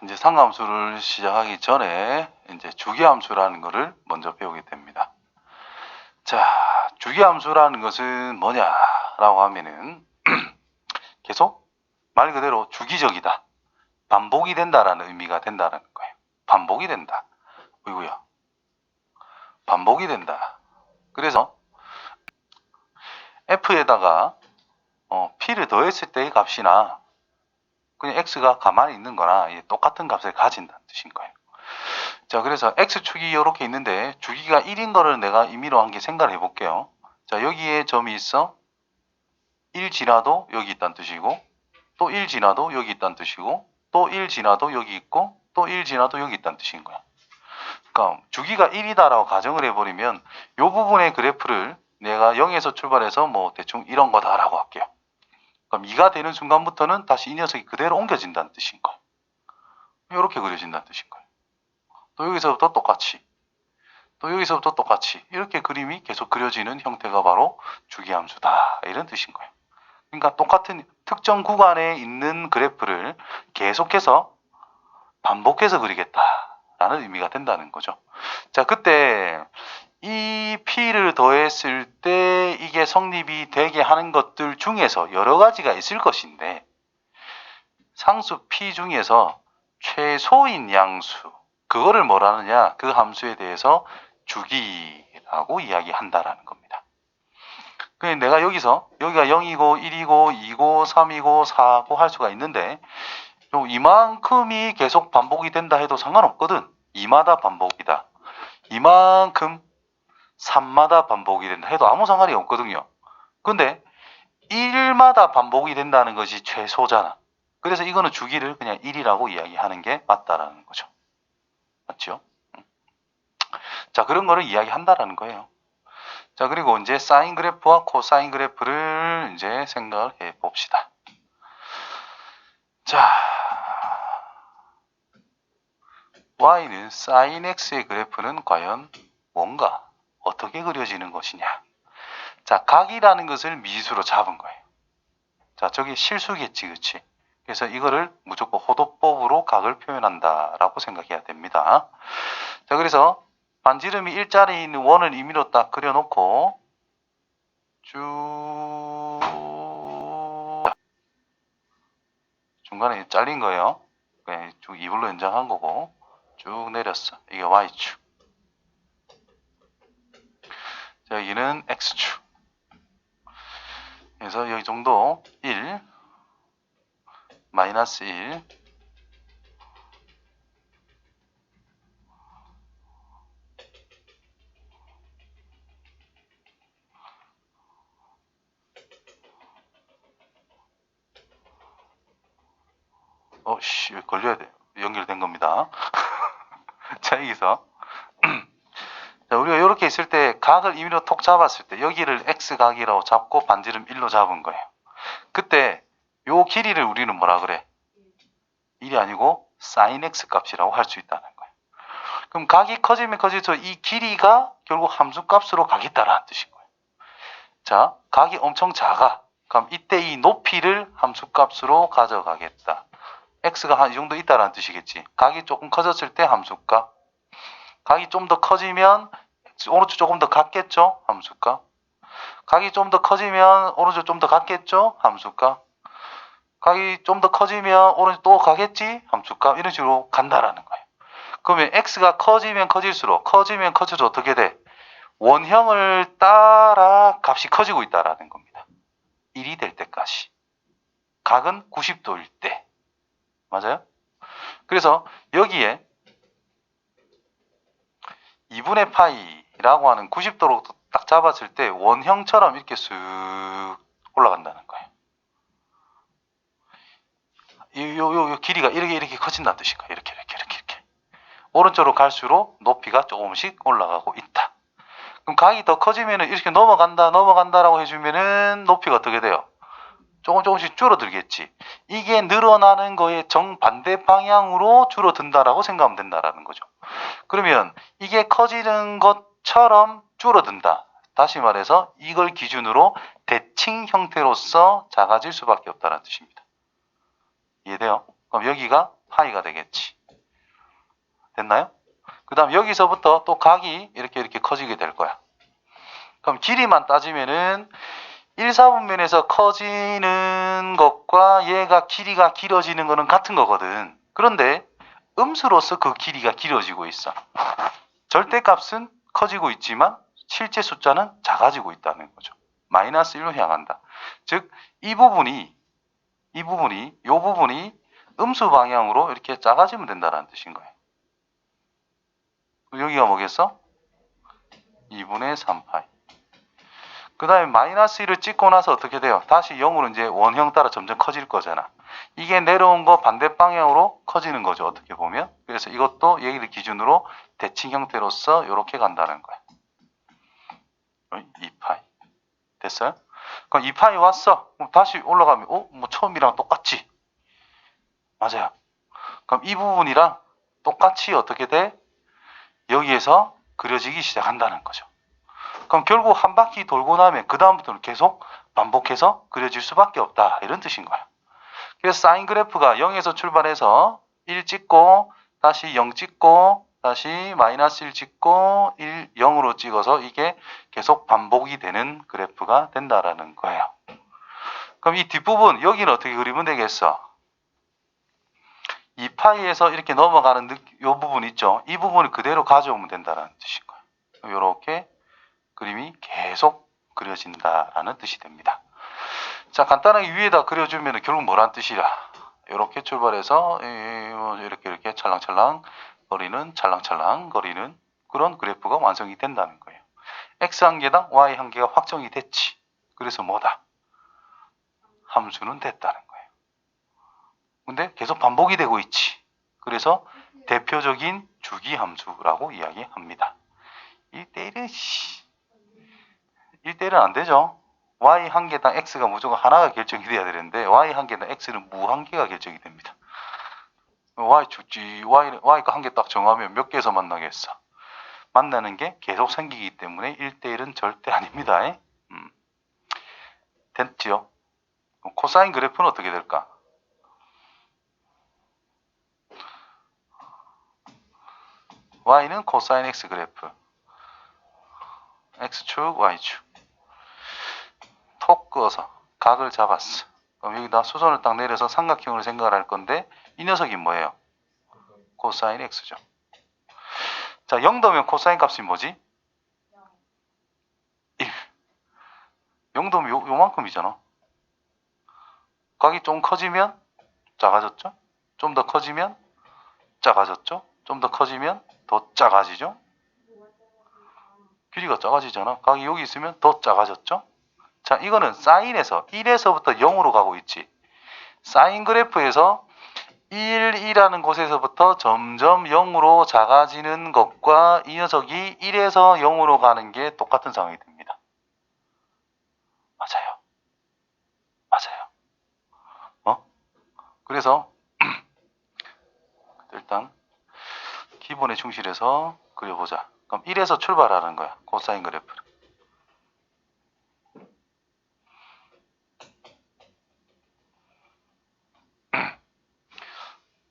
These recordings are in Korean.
이제 상함수를 시작하기 전에 이제 주기함수라는 것을 먼저 배우게 됩니다. 자, 주기함수라는 것은 뭐냐라고 하면은 계속 말 그대로 주기적이다. 반복이 된다라는 의미가 된다는 거예요. 반복이 된다. 어이구야. 반복이 된다. 그래서 f에다가 p를 더했을 때의 값이나 그냥 x가 가만히 있는 거나 똑같은 값을 가진다는 뜻인 거예요. 자, 그래서 x축이 이렇게 있는데 주기가 1인 거를 내가 임의로 한 게 생각을 해볼게요. 자, 여기에 점이 있어. 1 지나도 여기 있다는 뜻이고, 또 1 지나도 여기 있다는 뜻이고, 또 1 지나도 여기 있고, 또 1 지나도 여기 있다는 뜻인 거야. 그러니까 주기가 1이다라고 가정을 해버리면 이 부분의 그래프를 내가 0에서 출발해서 뭐 대충 이런 거다라고 할게요. 그럼 2가 되는 순간부터는 다시 이 녀석이 그대로 옮겨진다는 뜻인 거예요. 이렇게 그려진다는 뜻인 거예요. 또 여기서부터 똑같이, 또 여기서부터 똑같이 이렇게 그림이 계속 그려지는 형태가 바로 주기함수다 이런 뜻인 거예요. 그러니까 똑같은 특정 구간에 있는 그래프를 계속해서 반복해서 그리겠다라는 의미가 된다는 거죠. 자, 그때 이 p를 더했을 때 이게 성립이 되게 하는 것들 중에서 여러 가지가 있을 것인데 상수 p 중에서 최소인 양수, 그거를 뭐라느냐, 그 함수에 대해서 주기라고 이야기한다라는 겁니다. 그냥 내가 여기가 0이고 1이고 2고 3이고 4고 할 수가 있는데 이만큼이 계속 반복이 된다 해도 상관없거든. 2마다 반복이다. 이만큼 3마다 반복이 된다 해도 아무 상관이 없거든요. 근데 1마다 반복이 된다는 것이 최소잖아. 그래서 이거는 주기를 그냥 1이라고 이야기하는 게 맞다라는 거죠. 맞죠? 자, 그런 거를 이야기한다라는 거예요. 자, 그리고 이제 사인 그래프와 코사인 그래프를 이제 생각을 해 봅시다. 자, y는 sin x의 그래프는 과연 뭔가 어떻게 그려지는 것이냐. 자, 각이라는 것을 미지수로 잡은 거예요. 자, 저기 실수겠지, 그치? 그래서 이거를 무조건 호도법으로 각을 표현한다라고 생각해야 됩니다. 자, 그래서 반지름이 일자리에 있는 원을 임의로 딱 그려놓고 쭉 중간에 잘린 거예요. 그냥 쭉 2분로 연장한 거고 쭉 내렸어. 이게 y축. 자, 여기는 x축. 그래서 여기 정도 1, 마이너스 1, 걸려야 돼. 연결된 겁니다. 자, 여기서 자, 우리가 이렇게 있을 때 각을 임의로 톡 잡았을 때 여기를 x각이라고 잡고 반지름 1로 잡은 거예요. 그때 요 길이를 우리는 뭐라 그래? 1이 아니고 sin x 값이라고 할 수 있다는 거예요. 그럼 각이 커지면 커질수록 이 길이가 결국 함수 값으로 가겠다라는 뜻인 거예요. 자, 각이 엄청 작아. 그럼 이때 이 높이를 함수 값으로 가져가겠다. x가 한 이 정도 있다라는 뜻이겠지. 각이 조금 커졌을 때 함수값. 각이 좀 더 커지면 오른쪽 조금 더 같겠죠? 함수값. 각이 좀 더 커지면 오른쪽 좀 더 같겠죠? 함수값. 각이 좀 더 커지면 오른쪽 또 가겠지? 함수값. 이런 식으로 간다라는 거예요. 그러면 x가 커지면 커질수록 어떻게 돼? 원형을 따라 값이 커지고 있다라는 겁니다. 1이 될 때까지. 각은 90도일 때. 맞아요? 그래서 여기에 2분의 파이라고 하는 90도로 딱 잡았을 때 원형처럼 이렇게 쓱 올라간다는 거예요. 요 길이가 이렇게 커진다는 뜻인가? 이렇게. 오른쪽으로 갈수록 높이가 조금씩 올라가고 있다. 그럼 각이 더 커지면은 이렇게 넘어간다라고 해주면은 높이가 어떻게 돼요? 조금씩 줄어들겠지. 이게 늘어나는 거에 정반대 방향으로 줄어든다라고 생각하면 된다라는 거죠. 그러면 이게 커지는 것처럼 줄어든다. 다시 말해서 이걸 기준으로 대칭 형태로서 작아질 수밖에 없다는 뜻입니다. 이해돼요? 그럼 여기가 파이가 되겠지. 맞나요? 그 다음 여기서부터 또 각이 이렇게 커지게 될 거야. 그럼 길이만 따지면은 1사분면에서 커지는 것과 얘가 길이가 길어지는 거는 같은 거거든. 그런데 음수로서 그 길이가 길어지고 있어. 절대값은 커지고 있지만 실제 숫자는 작아지고 있다는 거죠. 마이너스 1로 향한다. 즉, 이 부분이 음수 방향으로 이렇게 작아지면 된다는 뜻인 거예요. 여기가 뭐겠어? 2분의 3파이. 그 다음에 마이너스 1을 찍고 나서 어떻게 돼요? 다시 0으로 이제 원형 따라 점점 커질 거잖아. 이게 내려온 거 반대 방향으로 커지는 거죠. 어떻게 보면. 그래서 이것도 얘를 기준으로 대칭 형태로서 이렇게 간다는 거야. 2파이. 됐어요? 그럼 2파이 왔어. 그럼 다시 올라가면 뭐 처음이랑 똑같지? 맞아요. 그럼 이 부분이랑 똑같이 어떻게 돼? 여기에서 그려지기 시작한다는 거죠. 그럼 결국 한 바퀴 돌고 나면 그 다음부터는 계속 반복해서 그려질 수밖에 없다. 이런 뜻인 거야. 그래서 사인 그래프가 0에서 출발해서 1 찍고 다시 0 찍고 다시 마이너스 1 찍고 1, 0으로 찍어서 이게 계속 반복이 되는 그래프가 된다라는 거예요. 그럼 이 뒷부분 여기는 어떻게 그리면 되겠어? 2파이에서 이렇게 넘어가는 이 부분 있죠? 이 부분을 그대로 가져오면 된다는 뜻인 거예요. 이렇게 그림이 계속 그려진다라는 뜻이 됩니다. 자, 간단하게 위에다 그려주면 결국 뭐란 뜻이라? 이렇게 출발해서 이렇게 찰랑찰랑 거리는 찰랑찰랑 거리는 그런 그래프가 완성이 된다는 거예요. x 한 개당 y 한 개가 확정이 됐지. 그래서 뭐다? 함수는 됐다는 거예요. 근데 계속 반복이 되고 있지. 그래서 대표적인 주기 함수라고 이야기합니다. 1대1은 안 되죠. y 한 개당 x가 무조건 하나가 결정이 돼야 되는데 y 한 개당 x는 무한개가 결정이 됩니다. y가 한 개 딱 정하면 몇 개에서 만나겠어? 만나는 게 계속 생기기 때문에 1대1은 절대 아닙니다. 됐지요? 코사인 그래프는 어떻게 될까? y는 코사인 x 그래프. x축, y축. 톡 그어서 각을 잡았어. 그럼 여기다 수선을 딱 내려서 삼각형을 생각을 할 건데 이 녀석이 뭐예요? 코사인 x죠. 자, 0도면 코사인 값이 뭐지? 1. 0도면 요만큼이잖아. 각이 좀 커지면 작아졌죠? 좀 더 커지면 작아졌죠? 좀 더 커지면 더 작아지죠? 길이가 작아지잖아. 각이 여기 있으면 더 작아졌죠? 자, 이거는 사인에서 1에서부터 0으로 가고 있지. 사인 그래프에서 1이라는 곳에서부터 점점 0으로 작아지는 것과 이 녀석이 1에서 0으로 가는 게 똑같은 상황이 됩니다. 맞아요. 그래서 일단 기본에 충실해서 그려보자. 그럼 1에서 출발하는 거야. 코사인 그래프를.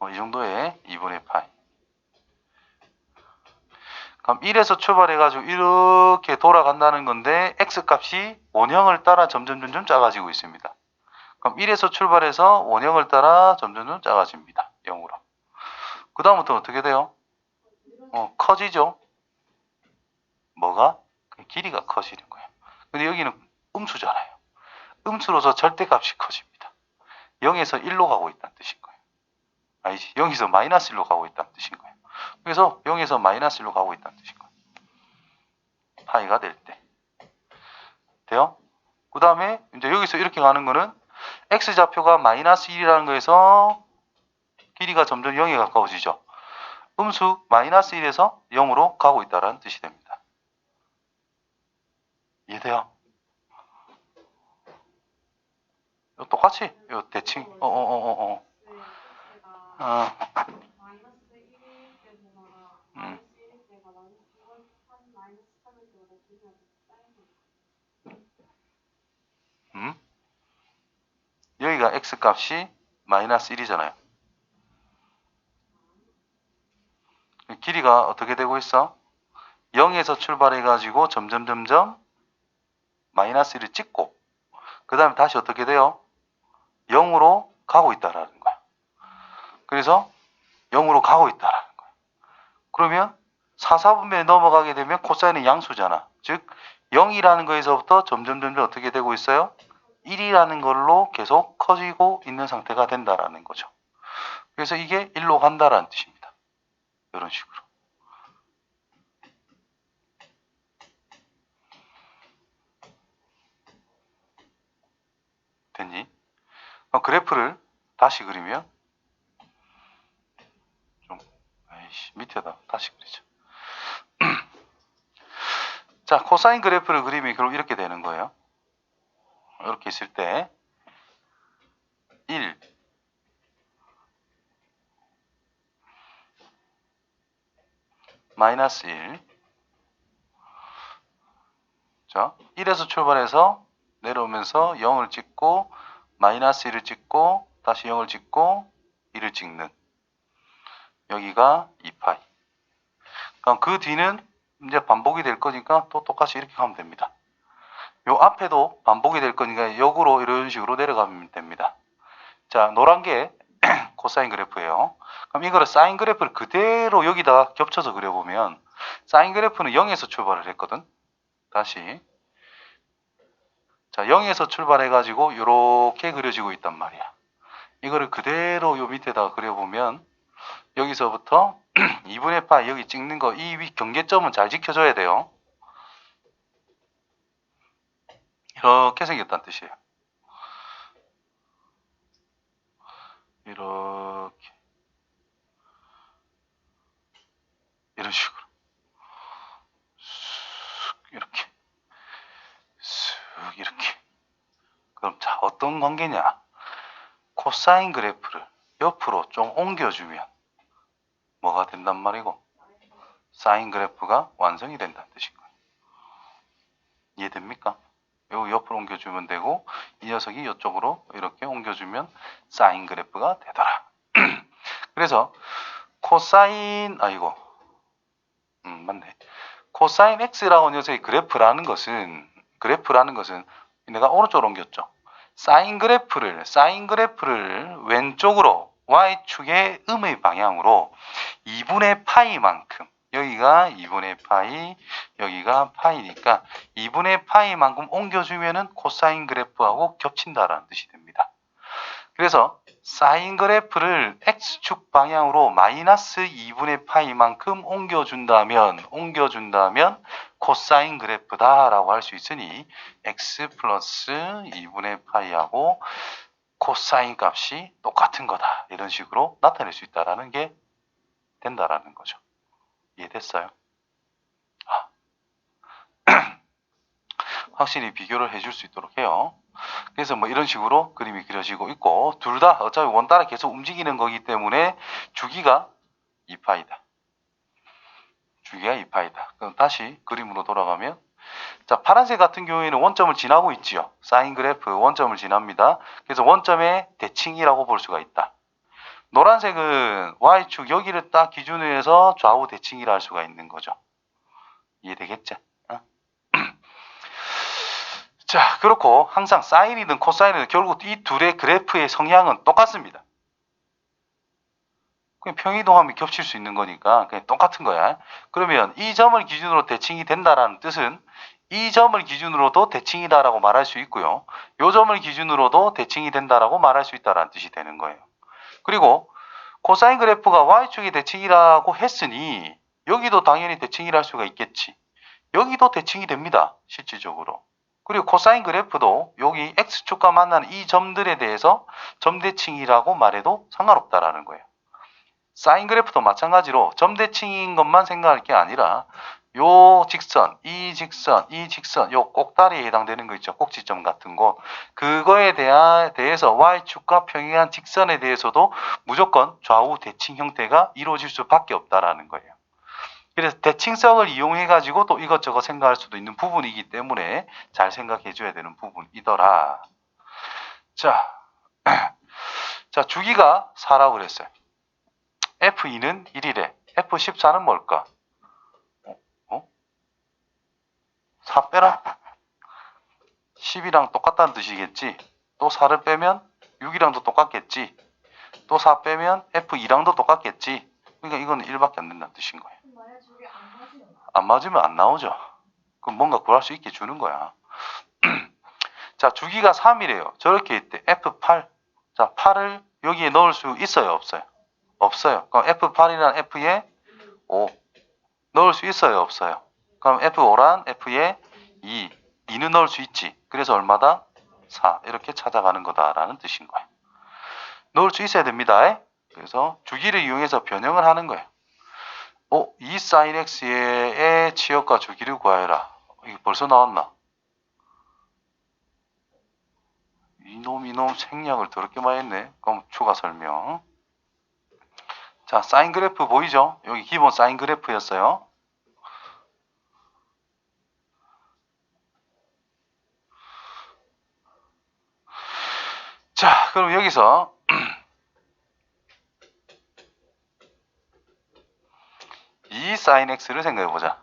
이 정도의 2분의 파이. 그럼 1에서 출발해가지고 이렇게 돌아간다는 건데 x값이 원형을 따라 점점 작아지고 있습니다. 그럼 1에서 출발해서 원형을 따라 점점 작아집니다. 0으로. 그 다음부터 어떻게 돼요? 커지죠. 뭐가? 길이가 커지는 거예요. 근데 여기는 음수잖아요. 음수로서 절대값이 커집니다. 0에서 1로 가고 있다는 뜻인 거예요. 아니지. 0에서 마이너스 1로 가고 있다는 뜻인 거예요. 그래서 0에서 마이너스 1로 가고 있다는 뜻인 거예요. 파이가 될 때. 돼요? 그 다음에 이제 여기서 이렇게 가는 거는 x좌표가 마이너스 1이라는 거에서 길이가 점점 0에 가까워지죠. 음수 마이너스 1에서 0으로 가고 있다는 뜻이 됩니다. 이해돼요? 똑같이 요 대칭 여기가 x값이 마이너스 1이잖아요. 길이가 어떻게 되고 있어? 0에서 출발해 가지고 점점점점 마이너스 1을 찍고 그 다음에 다시 어떻게 돼요? 0으로 가고 있다라는 거야. 그래서 0으로 가고 있다라는 거야. 그러면 4, 4분면에 넘어가게 되면 코사인은 양수잖아. 즉 0이라는 거에서부터 점점 어떻게 되고 있어요? 1이라는 걸로 계속 커지고 있는 상태가 된다라는 거죠. 그래서 이게 1로 간다라는 뜻입니다. 이런 식으로. 됐니? 그래프를 다시 그리면 좀 밑에다 다시 그리죠. 자, 코사인 그래프를 그리면 결국 이렇게 되는 거예요. 이렇게 있을 때 1, 마이너스 1. 자, 1에서 출발해서 내려오면서 0을 찍고 마이너스 1을 찍고 다시 0을 찍고 1을 찍는 여기가 2파이. 그럼 그 뒤는 이제 반복이 될 거니까 또 똑같이 이렇게 하면 됩니다. 요 앞에도 반복이 될 거니까 역으로 이런 식으로 내려가면 됩니다. 자, 노란 게 코사인 그래프예요. 그럼 이거를 사인 그래프를 그대로 여기다 겹쳐서 그려보면 사인 그래프는 0에서 출발을 했거든. 다시 자, 0에서 출발해 가지고 이렇게 그려지고 있단 말이야. 이거를 그대로 요 밑에다가 그려보면 여기서부터 2분의 파이 여기 찍는 거 이 위 경계점은 잘 지켜줘야 돼요. 이렇게 생겼다는 뜻이에요. 이렇게 이런 식으로 이렇게 쓱 이렇게. 그럼 자, 어떤 관계냐? 코사인 그래프를 옆으로 좀 옮겨주면 뭐가 된단 말이고 사인 그래프가 완성이 된다는 뜻인 거예요. 이해됩니까? 요 옆으로 옮겨주면 되고 이 녀석이 이쪽으로 이렇게 옮겨주면 사인 그래프가 되더라. 그래서 코사인 맞네. 코사인 x라고 하는 녀석의 그래프라는 것은 내가 오른쪽으로 옮겼죠. 사인 그래프를 왼쪽으로 y축의 음의 방향으로 2분의 파이만큼 여기가 2분의 파이 여기가 파이니까 2분의 파이만큼 옮겨주면은 코사인 그래프하고 겹친다라는 뜻이 됩니다. 그래서 사인 그래프를 x축 방향으로 마이너스 2분의 파이만큼 옮겨준다면 코사인 그래프다라고 할 수 있으니 x 플러스 2분의 파이하고 코사인 값이 똑같은 거다. 이런 식으로 나타낼 수 있다라는 게 된다라는 거죠. 이해됐어요? 확실히 비교를 해줄 수 있도록 해요. 그래서 뭐 이런 식으로 그림이 그려지고 있고 둘 다 어차피 원 따라 계속 움직이는 거기 때문에 주기가 2파이다. 주기가 2파이다. 그럼 다시 그림으로 돌아가면 자, 파란색 같은 경우에는 원점을 지나고 있지요. 사인 그래프 원점을 지납니다. 그래서 원점의 대칭이라고 볼 수가 있다. 노란색은 Y축 여기를 딱 기준으로 해서 좌우 대칭이라 할 수가 있는 거죠. 이해되겠지? 자, 그렇고 항상 사인이든 코사인이든 결국 이 둘의 그래프의 성향은 똑같습니다. 그냥 평이동하면 겹칠 수 있는 거니까 그냥 똑같은 거야. 그러면 이 점을 기준으로 대칭이 된다라는 뜻은 이 점을 기준으로도 대칭이다라고 말할 수 있고요. 이 점을 기준으로도 대칭이 된다라고 말할 수 있다라는 뜻이 되는 거예요. 그리고 코사인 그래프가 y축이 대칭이라고 했으니 여기도 당연히 대칭이라 할 수가 있겠지. 여기도 대칭이 됩니다. 실질적으로. 그리고 코사인 그래프도 여기 x축과 만나는 이 점들에 대해서 점대칭이라고 말해도 상관없다라는 거예요. 사인 그래프도 마찬가지로 점대칭인 것만 생각할 게 아니라 요 직선, 이 직선, 요 꼭다리에 해당되는 거 있죠. 꼭지점 같은 거. 그거에 대해서 y축과 평행한 직선에 대해서도 무조건 좌우 대칭 형태가 이루어질 수밖에 없다라는 거예요. 그래서 대칭성을 이용해 가지고 또 이것저것 생각할 수도 있는 부분이기 때문에 잘 생각해 줘야 되는 부분이더라. 자, 자, 주기가 4라고 그랬어요. F2는 1이래. F14는 뭘까? 4 빼라? 10이랑 똑같다는 뜻이겠지. 또 4를 빼면 6이랑도 똑같겠지. 또 4 빼면 F2랑도 똑같겠지. 그러니까 이거는 1밖에 안 된다는 뜻인 거예요. 안 맞으면 안 나오죠. 그럼 뭔가 구할 수 있게 주는 거야. 자, 주기가 3이래요. 저렇게 있대. F8. 자, 8을 여기에 넣을 수 있어요, 없어요? 없어요. 그럼 F8이란 F에 5 넣을 수 있어요, 없어요? 그럼 F5란 F에 2. 2는 넣을 수 있지. 그래서 얼마다? 4. 이렇게 찾아가는 거다라는 뜻인 거예요. 넣을 수 있어야 됩니다. 그래서 주기를 이용해서 변형을 하는 거예요. 2 sin x의 치역과 주기를 구하여라. 이게 벌써 나왔나? 이놈 생략을 더럽게 많이 했네. 그럼 추가 설명. 자, 사인 그래프 보이죠? 여기 기본 사인 그래프였어요. 자, 그럼 여기서 2 sin x를 생각해보자.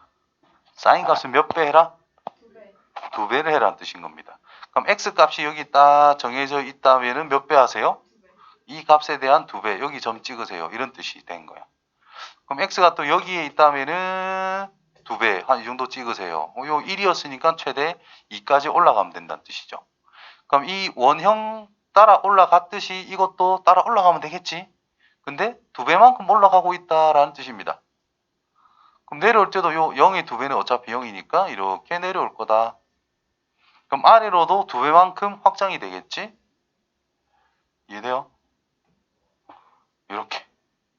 사인 값은 몇 배 해라? 2배를 해라는 뜻인 겁니다. 그럼 x 값이 여기 딱 정해져 있다면 몇 배 하세요? 이 값에 대한 2배. 여기 점 찍으세요. 이런 뜻이 된 거예요. 그럼 x가 또 여기에 있다면은 2배. 한 이 정도 찍으세요. 요 1이었으니까 최대 2까지 올라가면 된다는 뜻이죠. 그럼 이 원형 따라 올라갔듯이 이것도 따라 올라가면 되겠지? 근데 2배만큼 올라가고 있다라는 뜻입니다. 그럼 내려올 때도 요 0의 2배는 어차피 0이니까 이렇게 내려올 거다. 그럼 아래로도 2배만큼 확장이 되겠지? 이해돼요? 이렇게.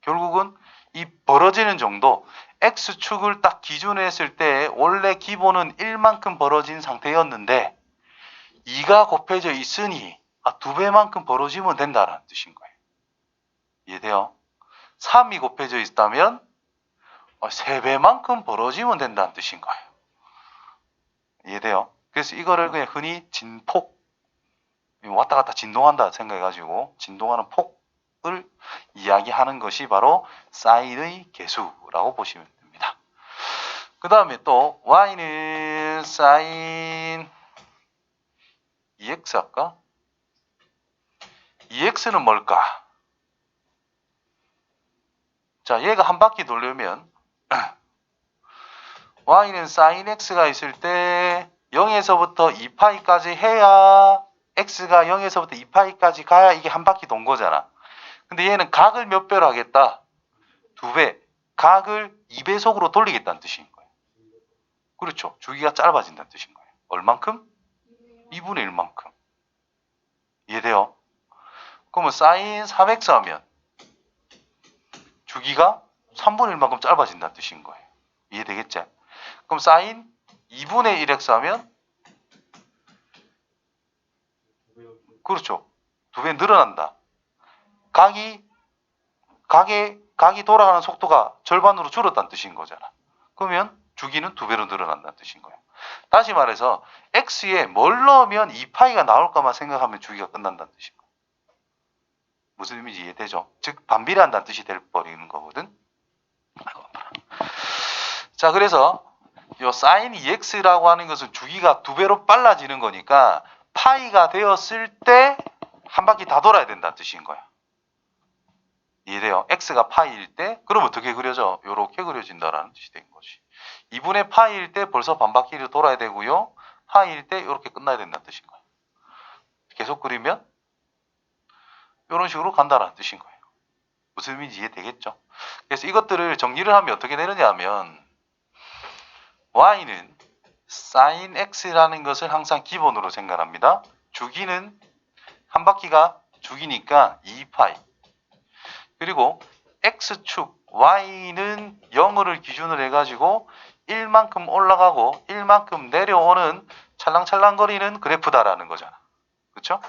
결국은 이 벌어지는 정도, X축을 딱 기준으로 했을 때 원래 기본은 1만큼 벌어진 상태였는데 2가 곱해져 있으니 2배만큼 벌어지면 된다라는 뜻인 거예요. 이해돼요? 3이 곱해져 있다면 3배만큼 벌어지면 된다는 뜻인 거예요. 이해돼요? 그래서 이거를 그냥 흔히 진폭, 왔다 갔다 진동한다 생각해가지고 진동하는 폭을 이야기하는 것이 바로 사인의 개수라고 보시면 됩니다. 그 다음에 또 y는 사인 2x 할까? 2x는 뭘까? 자, 얘가 한 바퀴 돌려면 y는 sin x가 있을 때 0에서부터 2파이까지 해야 x가 0에서부터 2파이까지 가야 이게 한 바퀴 돈 거잖아. 근데 얘는 각을 몇 배로 하겠다? 2배. 각을 2배속으로 돌리겠다는 뜻인 거예요. 그렇죠. 주기가 짧아진다는 뜻인 거예요. 얼만큼? 2분의 1만큼. 이해돼요? 그러면 sin 3x 하면 주기가 3분의 1만큼 짧아진다는 뜻인 거예요. 이해되겠지? 그럼 sin 2분의 1x 하면 그렇죠. 2배 늘어난다. 각이 돌아가는 속도가 절반으로 줄었다는 뜻인 거잖아. 그러면 주기는 2배로 늘어난다는 뜻인 거예요. 다시 말해서 x에 뭘 넣으면 2파이가 나올까만 생각하면 주기가 끝난다는 뜻인 거예요. 무슨 의미인지 이해되죠? 즉 반비례한다는 뜻이 돼버리는 거거든. 자, 그래서 이 sin 2x라고 하는 것은 주기가 2배로 빨라지는 거니까 파이가 되었을 때 한 바퀴 다 돌아야 된다는 뜻인 거야. 이해돼요? x가 파이일 때 그럼 어떻게 그려져? 이렇게 그려진다라는 뜻이 된 거지. 2분의 파이일 때 벌써 반 바퀴를 돌아야 되고요. 파이일 때 이렇게 끝나야 된다는 뜻인 거예요. 계속 그리면 이런 식으로 간다라는 뜻인 거예요. 무슨 의미인지 이해되겠죠? 그래서 이것들을 정리를 하면 어떻게 되느냐 하면 y는 sin x라는 것을 항상 기본으로 생각합니다. 주기는 한 바퀴가 주기니까 2파이. 그리고 x축 y는 0을 기준으로 해가지고 1만큼 올라가고 1만큼 내려오는 찰랑찰랑거리는 그래프다라는 거잖아. 그렇죠?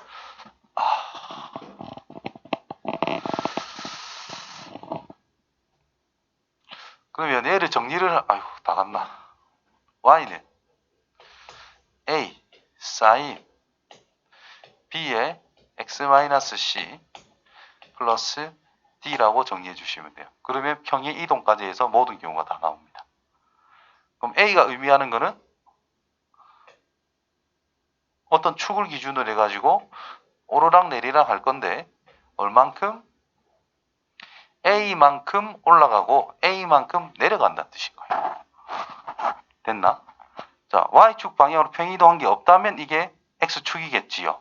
그러면 얘를 정리를 아이고 다 갔나? y는 a sin b의 x-c 플러스 D라고 정리해 주시면 돼요. 그러면 평행 이동까지 해서 모든 경우가 다 나옵니다. 그럼 A가 의미하는 거는 어떤 축을 기준으로 해가지고 오르락 내리락 할 건데 얼만큼? A만큼 올라가고 A만큼 내려간다는 뜻인 거예요. 됐나? 자, Y축 방향으로 평이동한 게 없다면 이게 X축이겠지요.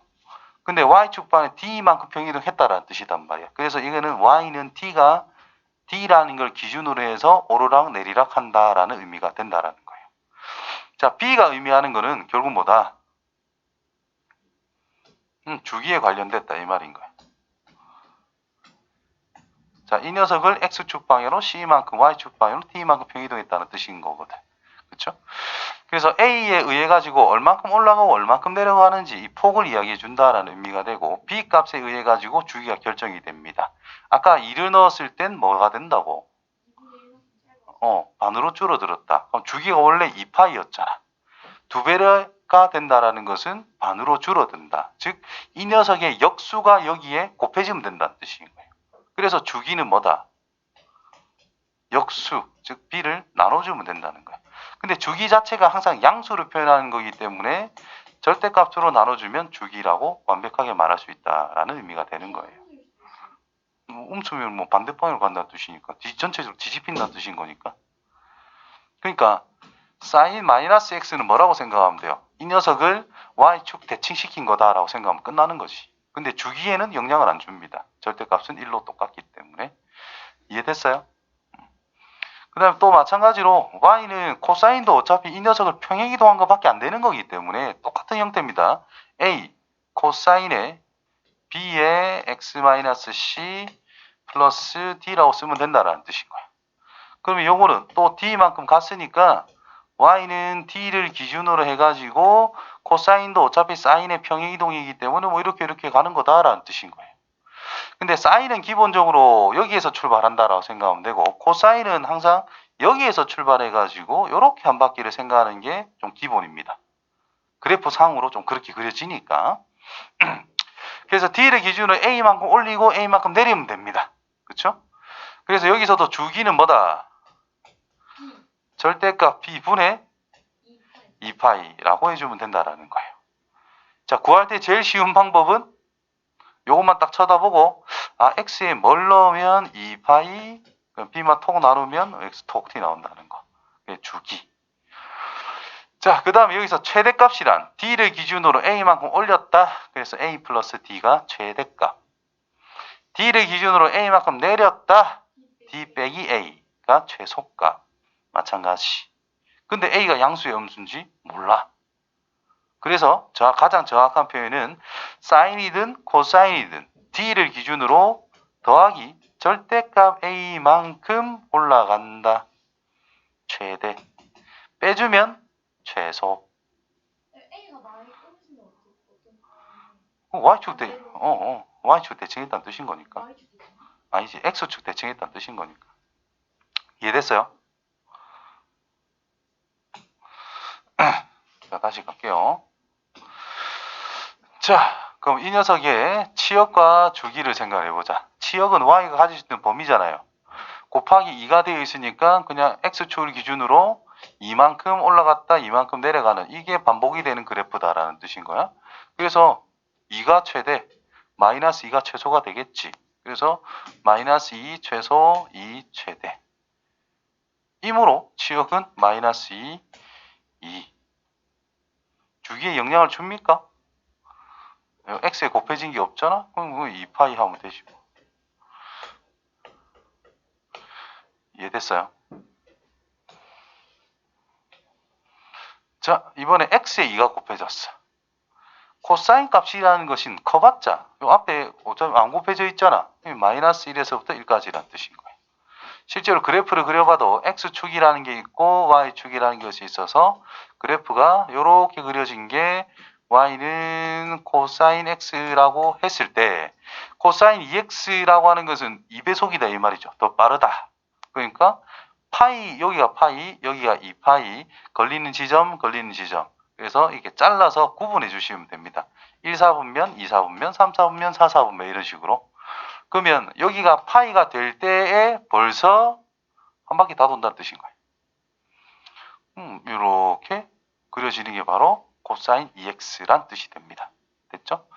근데 Y축 방향에 D만큼 평이동했다라는 뜻이단 말이야. 그래서 이거는 Y는 D라는 걸 기준으로 해서 오르락 내리락 한다라는 의미가 된다라는 거예요. 자, B가 의미하는 거는 결국 뭐다? 주기에 관련됐다 이 말인 거예요. 자, 이 녀석을 X축 방향으로 C만큼, Y축 방향으로 T만큼 평이동했다는 뜻인 거거든. 그렇죠? 그래서 A에 의해 가지고 얼만큼 올라가고 얼만큼 내려가는지 이 폭을 이야기해 준다라는 의미가 되고 B 값에 의해 가지고 주기가 결정이 됩니다. 아까 2를 넣었을 땐 뭐가 된다고? 반으로 줄어들었다. 그럼 주기가 원래 2파이였잖아. 2배가 된다라는 것은 반으로 줄어든다. 즉, 이 녀석의 역수가 여기에 곱해지면 된다는 뜻인 거예요. 그래서 주기는 뭐다? 역수, 즉 B를 나눠주면 된다는 거예요. 근데 주기 자체가 항상 양수로 표현하는 거기 때문에 절대값으로 나눠주면 주기라고 완벽하게 말할 수 있다라는 의미가 되는 거예요. 음수면 뭐 반대방향으로 간다는 뜻이니까 전체적으로 뒤집힌다는 뜻인 거니까. 그러니까 사인 마이너스 x는 뭐라고 생각하면 돼요? 이 녀석을 y축 대칭시킨 거다라고 생각하면 끝나는 거지. 근데 주기에는 영향을 안 줍니다. 절대값은 1로 똑같기 때문에. 이해됐어요? 그 다음에 또 마찬가지로 y는 코사인도 어차피 이 녀석을 평행이동한 것밖에 안 되는 거기 때문에 똑같은 형태입니다. a 코사인의 b의 x-c 플러스 d라고 쓰면 된다라는 뜻인 거예요. 그러면 요거는 또 d만큼 갔으니까 y는 d를 기준으로 해가지고 코사인도 어차피 사인의 평행이동이기 때문에 뭐 이렇게 가는 거다라는 뜻인 거예요. 근데 사인은 기본적으로 여기에서 출발한다라고 생각하면 되고 코사인은 항상 여기에서 출발해가지고 이렇게 한 바퀴를 생각하는 게 좀 기본입니다. 그래프 상으로 좀 그렇게 그려지니까. 그래서 D를 기준으로 A만큼 올리고 A만큼 내리면 됩니다. 그렇죠? 그래서 여기서도 주기는 뭐다? 절대값 B분의 2파이라고 해주면 된다라는 거예요. 자, 구할 때 제일 쉬운 방법은 요것만 딱 쳐다보고 x에 뭘 넣으면 2파이 b만 톡 나누면 x 톡 t 나온다는 거. 그게 주기. 자, 그 다음에 여기서 최대값이란 d를 기준으로 a만큼 올렸다. 그래서 a 플러스 d가 최대값. d를 기준으로 a만큼 내렸다. d 빼기 a가 최소값. 마찬가지. 근데 a가 양수의 음수인지 몰라. 그래서 가장 정확한 표현은 사인이든 코사인이든 d를 기준으로 더하기 절대값 a만큼 올라간다. 최대. 빼주면 최소. A가 많이 떨어지면 y축 y축 대칭했다는 뜻인 거니까. Y축 대칭? 아니지, x축 대칭했다는 뜻인 거니까. 이해됐어요? 자, 다시 갈게요. 자, 그럼 이 녀석의 치역과 주기를 생각해보자. 치역은 y가 가질 수 있는 범위잖아요. 곱하기 2가 되어 있으니까 그냥 x축을 기준으로 이만큼 올라갔다 이만큼 내려가는 이게 반복이 되는 그래프다라는 뜻인 거야. 그래서 2가 최대, 마이너스 2가 최소가 되겠지. 그래서 마이너스 2 최소, 2 최대. 이므로 치역은 마이너스 2, 2. 주기에 영향을 줍니까? x에 곱해진 게 없잖아? 그럼 2파이 하면 되지 뭐. 이해됐어요? 자, 이번에 x에 2가 곱해졌어. 코사인 값이라는 것은 커봤자 요 앞에 어차피 안 곱해져 있잖아. 마이너스 1에서부터 1까지라는 뜻인 거예요. 실제로 그래프를 그려봐도 x축이라는 게 있고 y축이라는 것이 있어서 그래프가 이렇게 그려진 게 y는 코사인 x라고 했을 때 코사인 2x라고 하는 것은 2배속이다 이 말이죠. 더 빠르다. 그러니까 파이 여기가 파이 여기가 2파이 걸리는 지점 그래서 이렇게 잘라서 구분해 주시면 됩니다. 1, 4분면, 2, 4분면, 3, 4분면, 4, 4분면 이런 식으로 그러면 여기가 파이가 될 때에 벌써 한 바퀴 다 돈다는 뜻인 거예요. 이렇게 그려지는 게 바로 코사인 2x란 뜻이 됩니다. 됐죠?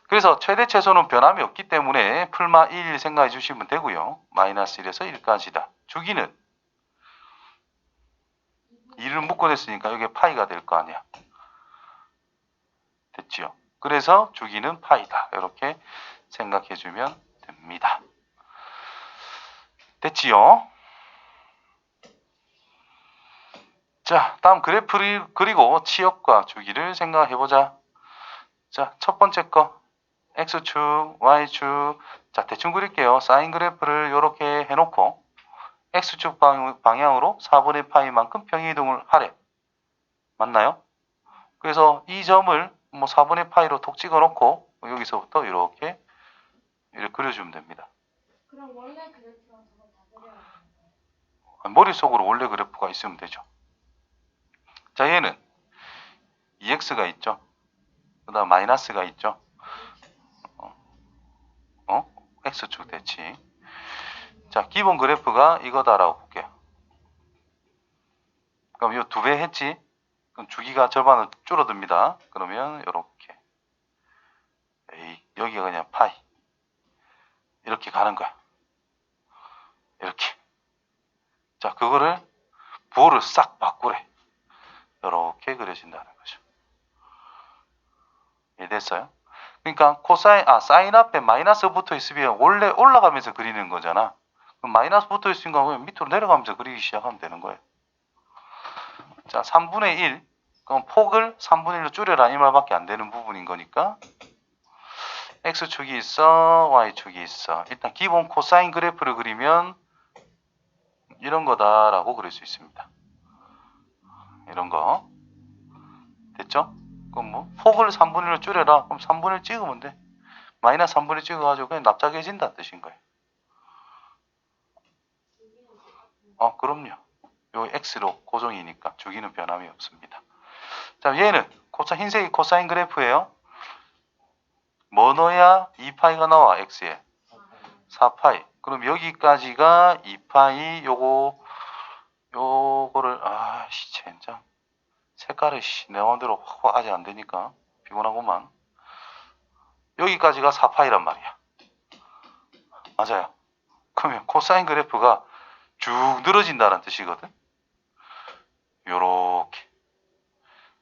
그래서 최대 최소는 변함이 없기 때문에 풀마 1 생각해 주시면 되고요. 마이너스 1에서 1까지다. 주기는 2를 묶어냈으니까 여기에 파이가 될 거 아니야. 됐지요? 그래서 주기는 파이다. 이렇게 생각해 주면 됩니다. 됐지요? 자, 다음 그래프를 그리고 치역과 주기를 생각해 보자. 자, 첫 번째 거 X축, Y축. 자, 대충 그릴게요. 사인 그래프를 이렇게 해놓고 X축 방향으로 4분의 파이만큼 평행이동을 하래. 맞나요? 그래서 이 점을 뭐 4분의 파이로 톡 찍어놓고 여기서부터 이렇게 그려주면 됩니다. 그럼 원래 그래프랑 저거 다 그려야 되는 거예요? 머릿속으로 원래 그래프가 있으면 되죠. 자, 얘는 2x가 있죠. 그 다음 마이너스가 있죠. X축 대칭. 자, 기본 그래프가 이거다라고 볼게요. 그럼 이 2배 했지? 그럼 주기가 절반은 줄어듭니다. 그러면 이렇게. 여기가 그냥 파이. 이렇게 가는 거야. 이렇게. 자, 그거를 부호를 싹 바꾸래. 이렇게 그려진다는 거죠. 이해됐어요? 그러니까 사인 앞에 마이너스 붙어 있으면 원래 올라가면서 그리는 거잖아. 그럼 마이너스 붙어 있으니까 그냥 밑으로 내려가면서 그리기 시작하면 되는 거예요. 자, 3분의 1. 그럼 폭을 3분의 1로 줄여라 이 말밖에 안 되는 부분인 거니까 X축이 있어, Y축이 있어. 일단 기본 코사인 그래프를 그리면 이런 거다라고 그릴 수 있습니다. 이런 거. 됐죠? 그럼 뭐 폭을 3분의 1로 줄여라. 그럼 3분의 1 찍으면 돼. 마이너스 3분의 1 찍어가지고 그냥 납작해진다는 뜻인 거예요. 그럼요. 요 X로 고정이니까 주기는 변함이 없습니다. 자, 얘는 흰색이 코사인 그래프예요. 뭐 넣어야 2파이가 나와, X에? 4파이. 그럼 여기까지가 2파이, 요거를, 젠장. 색깔이, 내 마음대로 확 아직 안 되니까. 피곤하구만. 여기까지가 4파이란 말이야. 맞아요. 그러면 코사인 그래프가 쭉 늘어진다는 뜻이거든. 요렇게.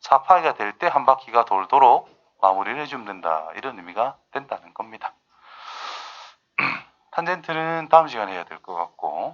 4파이가 될 때 한 바퀴가 돌도록 마무리를 해주면 된다. 이런 의미가 된다는 겁니다. 탄젠트는 다음 시간에 해야 될 것 같고